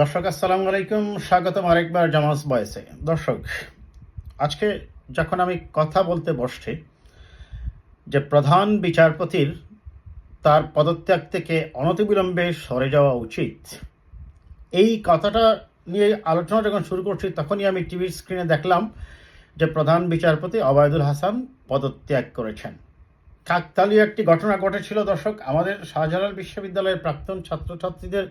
দর্শক আসসালামু আলাইকুম, স্বাগতম আরেকবার জামাস বয়েসে। দর্শক, আজকে যখন আমি কথা বলতে বসছি যে প্রধান বিচারপতির তার পদত্যাগ থেকে অনতিবিলম্বে সরে যাওয়া উচিত, এই কথাটা নিয়ে আলোচনা যখন শুরু করছি তখনই আমি টিভির স্ক্রিনে দেখলাম যে প্রধান বিচারপতি ওবায়দুল হাসান পদত্যাগ করেছেন। কাকতালীয় একটি ঘটনা ঘটেছিল দর্শক। আমাদের শাহজালাল বিশ্ববিদ্যালয়ের প্রাক্তন ছাত্রছাত্রীদের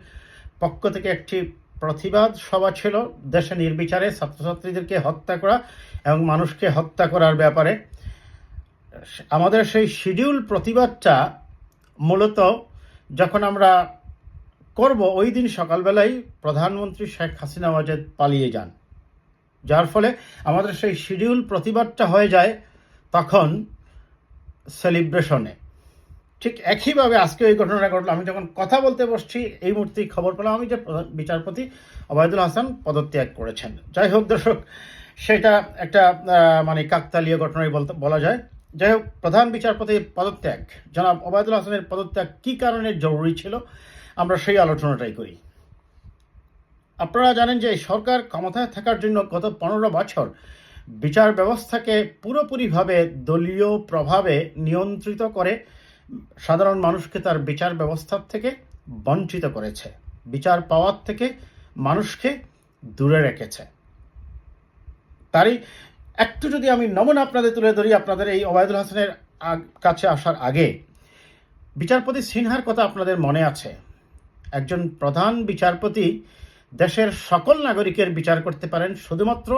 পক্ষ থেকে একটি প্রতিবাদ সভা ছিল দেশে নির্বিচারে ছাত্রছাত্রীদেরকে হত্যা করা এবং মানুষকে হত্যা করার ব্যাপারে। আমাদের সেই শিডিউল প্রতিবাদটা মূলত যখন আমরা করব ওই দিন সকালবেলায় প্রধানমন্ত্রী শেখ হাসিনা ওয়াজেদ পালিয়ে যান, যার ফলে আমাদের সেই শিডিউল প্রতিবাদটা হয়ে যায় তখন সেলিব্রেশনে। ঠিক একইভাবে আজকে ওই ঘটনাটা ঘটলো। আমি যখন কথা বলতে বসছি এই মুহূর্তেই খবর পেলাম আমি যে বিচারপতি ওবায়দুল হাসান পদত্যাগ করেছেন। যাই হোক দর্শক, সেটা একটা মানে কাকতালীয় ঘটনাই বলা যায়। যাই হোক, প্রধান বিচারপতির পদত্যাগ, জনাব ওবায়দুল হাসানের পদত্যাগ কী কারণে জরুরি ছিল, আমরা সেই আলোচনাটাই করি। আপনারা জানেন যে সরকার ক্ষমতায় থাকার জন্য গত 15 বছর বিচার ব্যবস্থাকে পুরোপুরিভাবে দলীয় প্রভাবে নিয়ন্ত্রিত করে সাধারণ মানুষকে তার বিচার ব্যবস্থার থেকে বঞ্চিত করেছে, বিচার পাওয়ার থেকে মানুষকে দূরে রেখেছে। তারই একটু যদি আমি নমুনা আপনাদের তুলে ধরি, আপনাদের এই ওবায়দুল হাসানের কাছে আসার আগে বিচারপতি সিনহার কথা আপনাদের মনে আছে। একজন প্রধান বিচারপতি দেশের সকল নাগরিকের বিচার করতে পারেন শুধুমাত্র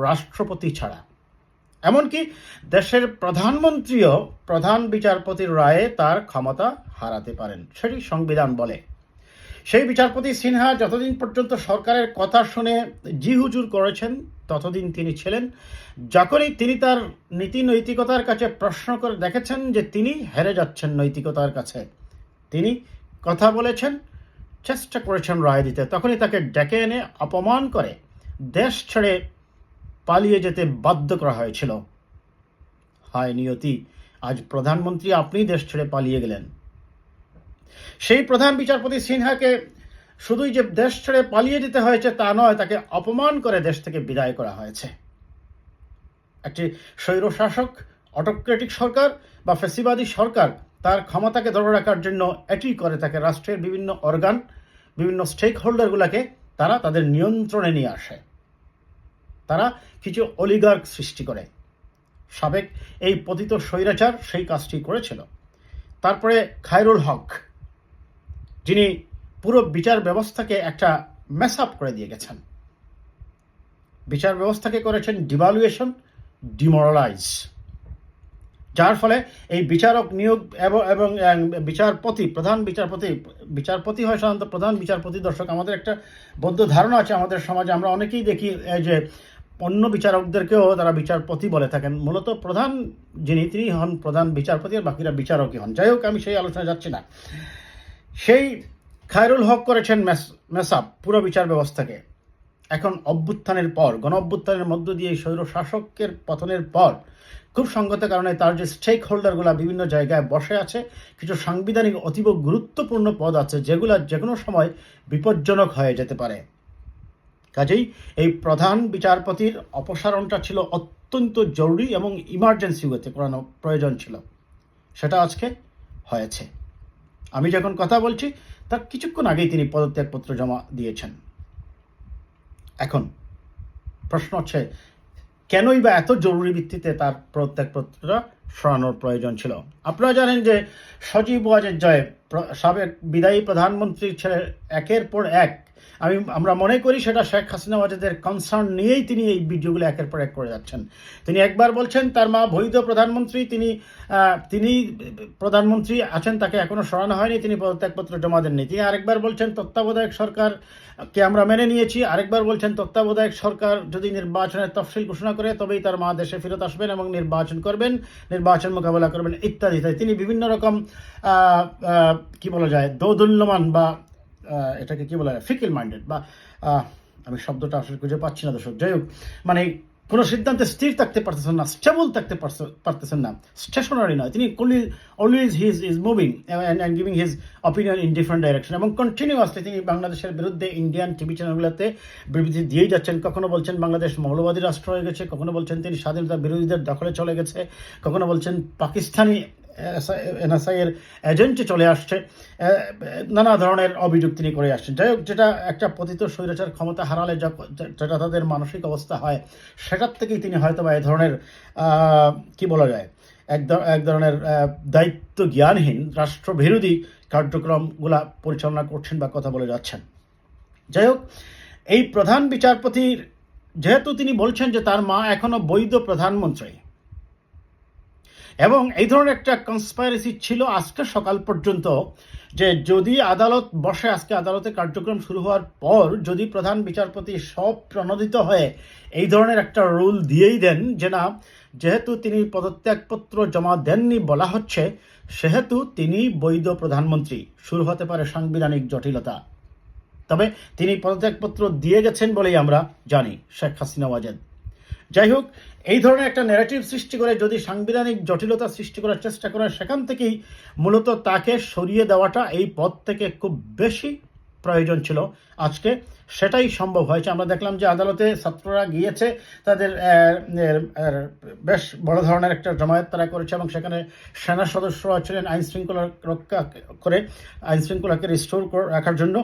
রাষ্ট্রপতি ছাড়া। এমনকি দেশের প্রধানমন্ত্রীও প্রধান বিচারপতির রায়ে তার ক্ষমতা হারাতে পারেন, সেটি সংবিধান বলে। সেই বিচারপতি সিনহা যতদিন পর্যন্ত সরকারের কথা শুনে জি হুজুর করেছেন ততদিন তিনি ছিলেন। যখনই তিনি তার নীতি নৈতিকতার কাছে প্রশ্ন করে দেখেছেন যে তিনি হেরে যাচ্ছেন নৈতিকতার কাছে, তিনি কথা বলেছেন, চেষ্টা করেছেন রায় দিতে, তখনই তাকে ডেকে এনে অপমান করে দেশ ছেড়ে পালিয়ে যেতে বাধ্য করা হয়েছিল। হায় নিয়তি, আজ প্রধানমন্ত্রী আপনি দেশ ছেড়ে পালিয়ে গেলেন। সেই প্রধান বিচারপতি সিনহাকে শুধুই যে দেশ ছেড়ে পালিয়ে যেতে হয়েছে তা নয়, তাকে অপমান করে দেশ থেকে বিদায় করা হয়েছে। একটি স্বৈরশাসক, অটোক্রেটিক সরকার বা ফ্যাসিবাদী সরকার তার ক্ষমতাকে ধরে রাখার জন্য এটি করে, তাকে রাষ্ট্রের বিভিন্ন অর্গান, বিভিন্ন স্টেক হোল্ডারগুলোকে তারা তাদের নিয়ন্ত্রণে নিয়ে আসে, তারা কিছু অলিগার্ক সৃষ্টি করে। সাবেক এই পতিত স্বৈরাচার সেই কাজটি করেছিল। তারপরে খায়রুল হক, যিনি পুরো বিচার ব্যবস্থাকে একটা মেস আপ করে দিয়ে গেছেন, বিচার ব্যবস্থাকে করেছেন ডিভালুয়েশন, ডিমোরালাইজ, যার ফলে এই বিচারক নিয়োগ এবং বিচারপতি, প্রধান বিচারপতি হয় সাধারণত প্রধান বিচারপতি। দর্শক, আমাদের একটা বদ্ধ ধারণা আছে আমাদের সমাজে, আমরা অনেকেই দেখি যে অন্য বিচারকদেরকেও তারা বিচারপতি বলে থাকেন। মূলত প্রধান যিনি, তিনি হন প্রধান বিচারপতি আর বাকিরা বিচারকই হন। যাই হোক, আমি সেই আলোচনায় যাচ্ছি না। সেই খায়রুল হক করেছেন মেসআপ পুরো বিচার ব্যবস্থাকে। এখন অভ্যুত্থানের পর, গণ অভ্যুত্থানের মধ্য দিয়ে স্বৈর শাসকের পতনের পর খুব সঙ্গত কারণে তার যে স্টেক হোল্ডারগুলা বিভিন্ন জায়গায় বসে আছে, কিছু সাংবিধানিক অতীব গুরুত্বপূর্ণ পদ আছে যেগুলো যে কোনো সময় বিপজ্জনক হয়ে যেতে পারে। কাজেই এই প্রধান বিচারপতির অপসারণটা ছিল অত্যন্ত জরুরি এবং ইমার্জেন্সি ওয়েতে করানো প্রয়োজন ছিল। সেটা আজকে হয়েছে। আমি যখন কথা বলছি তার কিছুক্ষণ আগেই তিনি পদত্যাগপত্র জমা দিয়েছেন। এখন প্রশ্ন হচ্ছে, কেনই বা এত জরুরি ভিত্তিতে তার পদত্যাগপত্রটা সরানোর প্রয়োজন ছিল? আপনারা জানেন যে সজীব ওয়াজেদ জয়, সাবেক বিদায়ী প্রধানমন্ত্রীর ছেলে, একের পর এক, আমরা মনে করি সেটা শেখ হাসিনা ওয়াজেদের কনসার্ন নিয়েই তিনি এই ভিডিওগুলো একের পর এক করে যাচ্ছেন। তিনি একবার বলছেন তার মা বৈধ প্রধানমন্ত্রী, তিনি প্রধানমন্ত্রী আছেন, তাকে এখনো সরানো হয়নি, তিনি পদত্যাগপত্র জমা দেননি। তিনি আরেকবার বলছেন তত্ত্বাবধায়ক সরকারকে আমরা মেনে নিয়েছি, আরেকবার বলছেন তত্ত্বাবধায়ক সরকার যদি নির্বাচনের তফসিল ঘোষণা করে তবেই তার মা দেশে ফেরত আসবেন এবং নির্বাচন করবেন, নির্বাচন মোকাবেলা করবেন, ইত্যাদি ইত্যাদি। তিনি বিভিন্ন রকম কি বলা যায়, দোদুল্যমান বা এটাকে কি বলা যায়, ফিকেল মাইন্ডেড, বা আমি শব্দটা আসলে খুঁজে পাচ্ছি না দর্শক। যাই হোক, মানে কোনো সিদ্ধান্তে স্থির থাকতে পারতেছেন না, স্টেবল থাকতে পারতেছেন না, স্টেশনারি নয়। তিনি always he is moving and giving his opinion in different direction, এবং কন্টিনিউয়াসলি তিনি বাংলাদেশের বিরুদ্ধে ইন্ডিয়ান টিভি চ্যানেলগুলোতে বিবৃতি দিয়েই যাচ্ছেন। কখনো বলছেন বাংলাদেশ মৌলবাদী রাষ্ট্র হয়ে গেছে, কখনো বলছেন তিনি স্বাধীনতা বিরোধীদের দখলে চলে গেছে, কখনো বলছেন পাকিস্তানি এনএসআই এর এজেন্টে চলে আসছে। নানা ধরনের অভিযোগ তিনি করে আসছেন। যাই হোক, যেটা একটা পতিত স্বৈরাচার ক্ষমতা হারালে যেটা তাদের মানসিক অবস্থা হয়, সেটার থেকেই তিনি হয়তো বা এই ধরনের কি বলা যায়, এক ধরনের দায়িত্ব জ্ঞানহীন রাষ্ট্রবিরোধী কার্যক্রমগুলা পরিচালনা করছেন বা কথা বলে যাচ্ছেন। যাই হোক, এই প্রধান বিচারপতির যেহেতু তিনি বলছেন যে তার মা এখনো বৈধ প্রধানমন্ত্রী, এবং এই ধরনের একটা কনস্পাইরেসি ছিল আজকে সকাল পর্যন্ত, যে যদি আদালত বসে, আজকে আদালতে কার্যক্রম শুরু হওয়ার পর যদি প্রধান বিচারপতি সব প্রণোদিত হয়ে এই ধরনের একটা রুল দিয়েই দেন যে না, যেহেতু তিনি পদত্যাগপত্র জমা দেননি বলা হচ্ছে, সেহেতু তিনি বৈধ প্রধানমন্ত্রী, শুরু হতে পারে সাংবিধানিক জটিলতা। তবে তিনি পদত্যাগপত্র দিয়ে গেছেন বলেই আমরা জানি, শেখ হাসিনা ওয়াজেদ। যাই হোক, এই ধরনের একটা ন্যারেটিভ সৃষ্টি করে যদি সাংবিধানিক জটিলতা সৃষ্টি করার চেষ্টা করে, সেখান থেকেই মূলত তাকে সরিয়ে দেওয়াটা এই পদ থেকে খুব বেশি প্রয়োজন ছিল আজকে, সেটাই সম্ভব হয়েছে। আমরা দেখলাম যে আদালতে ছাত্ররা গিয়েছে, তাদের বেশ বড় ধরনের একটা জমায়েত তারা করেছে, এবং সেখানে সেনা সদস্যরা ছিলেন আইন শৃঙ্খলা রক্ষা করে, আইন শৃঙ্খলাকে রিস্টোর রাখার জন্য।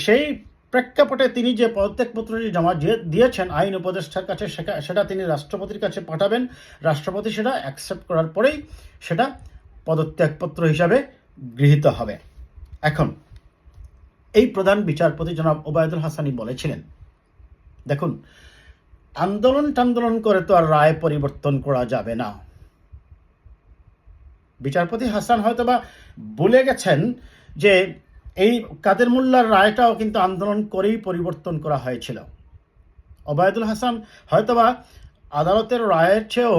সেই প্রেক্ষাপটে তিনি যে পদত্যাগপত্রটি জমা দিয়েছেন আইন উপদেষ্টার কাছে, সেটা তিনি রাষ্ট্রপতির কাছে পাঠাবেন। রাষ্ট্রপতি সেটা অ্যাকসেপ্ট করার পরেই সেটা পদত্যাগপত্র হিসাবে গৃহীত হবে। এখন এই প্রধান বিচারপতি জনাব ওবায়দুল হাসানি বলেছিলেন, দেখুন, আন্দোলন করে তো আর রায় পরিবর্তন করা যাবে না। বিচারপতি হাসান হয়তোবা বলে গেছেন যে এই কাদের মোল্লার রায়টাও কিন্তু আন্দোলন করেই পরিবর্তন করা হয়েছিল। ওবায়দুল হাসান হয়তোবা আদালতের রায়ের চেয়েও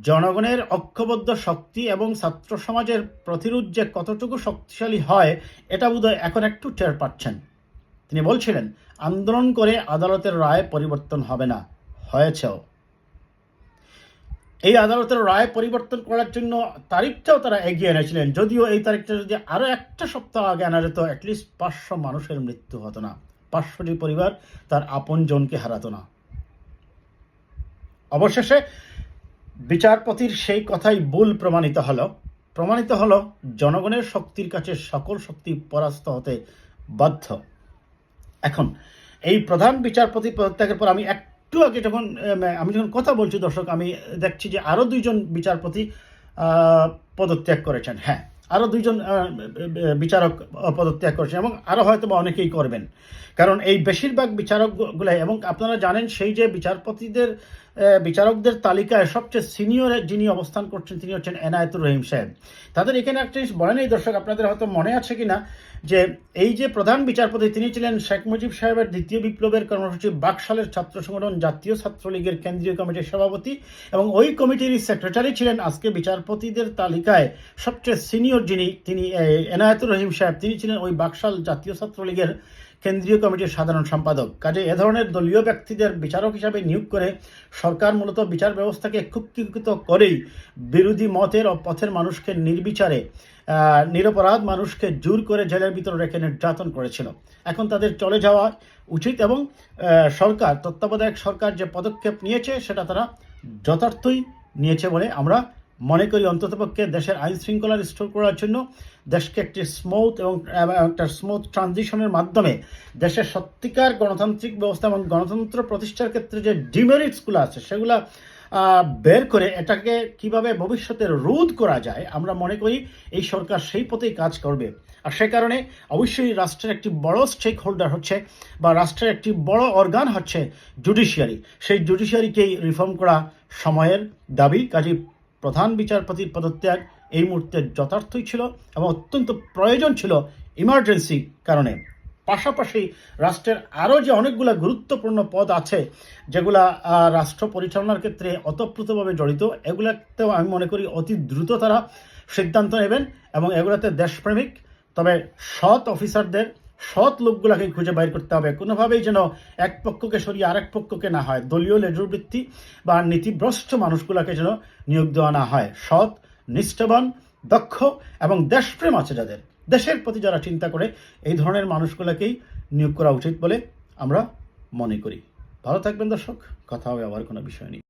জনগণের ঐক্যবদ্ধ শক্তি এবং ছাত্র সমাজের প্রতিরোধ যে কতটুকু শক্তিশালী হয়, এটা বোধহয় এখন একটু টের পাচ্ছেন। তিনি বলছিলেন, আন্দোলন করে আদালতের রায় পরিবর্তন হবে না, হয়েছেও। এই আদালতের রায় পরিবর্তন করার জন্য তারিখটাও তারা এগিয়ে এনেছিলেন, যদিও এই তারিখটা যদি আরও একটা সপ্তাহ আগে আনা যেত, অ্যাটলিস্ট 500 মানুষের মৃত্যু হতো না, 500টি পরিবার তার আপন জনকে হারাতো না। অবশেষে বিচারপতির সেই কথাই ভুল প্রমাণিত হলো জনগণের শক্তির কাছে সকল শক্তি পরাস্ত হতে বাধ্য। এখন এই প্রধান বিচারপতি পদত্যাগের পর আমি একটু আগে যখন কথা বলছি, দর্শক, আমি দেখছি যে আরও 2জন বিচারপতি পদত্যাগ করেছেন। হ্যাঁ, আরও 2জন বিচারক পদত্যাগ করেছেন, এবং আরও হয়তো বা অনেকেই করবেন, কারণ এই বেশিরভাগ বিচারকগুলাই, এবং আপনারা জানেন সেই যে বিচারকদের তালিকায় সবচেয়ে সিনিয়র যিনি অবস্থান করছেন তিনি হচ্ছেন এনায়েতুর রহিম সাহেব। তাদের এখানে একটা জিনিস বলেন এই দর্শক, আপনাদের হয়তো মনে আছে কিনা, যে এই যে প্রধান বিচারপতি তিনি ছিলেন শেখ মুজিব সাহেবের দ্বিতীয় বিপ্লবের কর্মসূচি বাকশালের ছাত্র সংগঠন জাতীয় ছাত্রলীগের কেন্দ্রীয় কমিটির সভাপতি, এবং ওই কমিটির সেক্রেটারি ছিলেন আজকে বিচারপতিদের তালিকায় সবচেয়ে সিনিয়র তিনি এনায়েতুর রহিম সাহেব। তিনি ছিলেন ওই বাকশাল জাতীয় ছাত্রলীগের কেন্দ্রীয় কমিটির সাধারণ সম্পাদক। কাজে এ ধরনের দলীয় ব্যক্তিদের বিচারক হিসাবে নিয়োগ করে সরকার মূলত বিচার ব্যবস্থাকে কুক্ষিগত করেই বিরোধী মতের ও পথের মানুষকে নির্বিচারে, নিরপরাধ মানুষকে জোর করে জেলের ভিতরে রেখে নির্যাতন করেছিল। এখন তাদের চলে যাওয়া উচিত, এবং তত্ত্বাবধায়ক সরকার যে পদক্ষেপ নিয়েছে সেটা তারা যথার্থই নিয়েছে বলে আমরা মনে করি। অন্ততপক্ষে দেশের আইন শৃঙ্খলা রিস্টোর করার জন্য, দেশকে একটি একটা স্মুথ ট্রানজিশনের মাধ্যমে দেশের সত্যিকার গণতান্ত্রিক ব্যবস্থা এবং গণতন্ত্র প্রতিষ্ঠার ক্ষেত্রে যে ডিমেরিটসগুলো আছে সেগুলা বের করে এটাকে কিভাবে ভবিষ্যতে রোধ করা যায়, আমরা মনে করি এই সরকার সেই পথেই কাজ করবে। আর সে কারণে অবশ্যই রাষ্ট্রের একটি বড় স্টেক হোল্ডার হচ্ছে, বা রাষ্ট্রের একটি বড় অর্গান হচ্ছে জুডিশিয়ারি। সেই জুডিশিয়ারিকেই রিফর্ম করা সময়ের দাবি। কাজেই প্রধান বিচারপতির পদত্যাগ এই মুহূর্তে যথার্থই ছিল এবং অত্যন্ত প্রয়োজন ছিল ইমার্জেন্সি কারণে। পাশাপাশি রাষ্ট্রের আরও যে অনেকগুলো গুরুত্বপূর্ণ পদ আছে যেগুলা রাষ্ট্র পরিচালনার ক্ষেত্রে ওতপ্রোতভাবে জড়িত, এগুলাতেও আমি মনে করি অতি দ্রুত তারা সিদ্ধান্ত নেবেন, এবং এগুলাতে দেশপ্রেমিক তবে সৎ অফিসারদের সৎ লোকগুলাকে খুঁজে বাইর করতে হবে। কোনোভাবেই যেন এক পক্ষকে সরিয়ে আরেক পক্ষকে না হয়, দলীয় লেজুরবৃত্তি বা নীতিভ্রষ্ট মানুষগুলাকে যেন নিয়োগ দেওয়া না হয়। সৎ, নিষ্ঠাবান, দক্ষ এবং দেশপ্রেম আছে যাদের, দেশের প্রতি যারা চিন্তা করে, এই ধরনের মানুষগুলোকেই নিয়োগ করা উচিত বলে আমরা মনে করি। ভালো থাকবেন দর্শক, কথা হবে আবার কোনো বিষয় নিয়ে।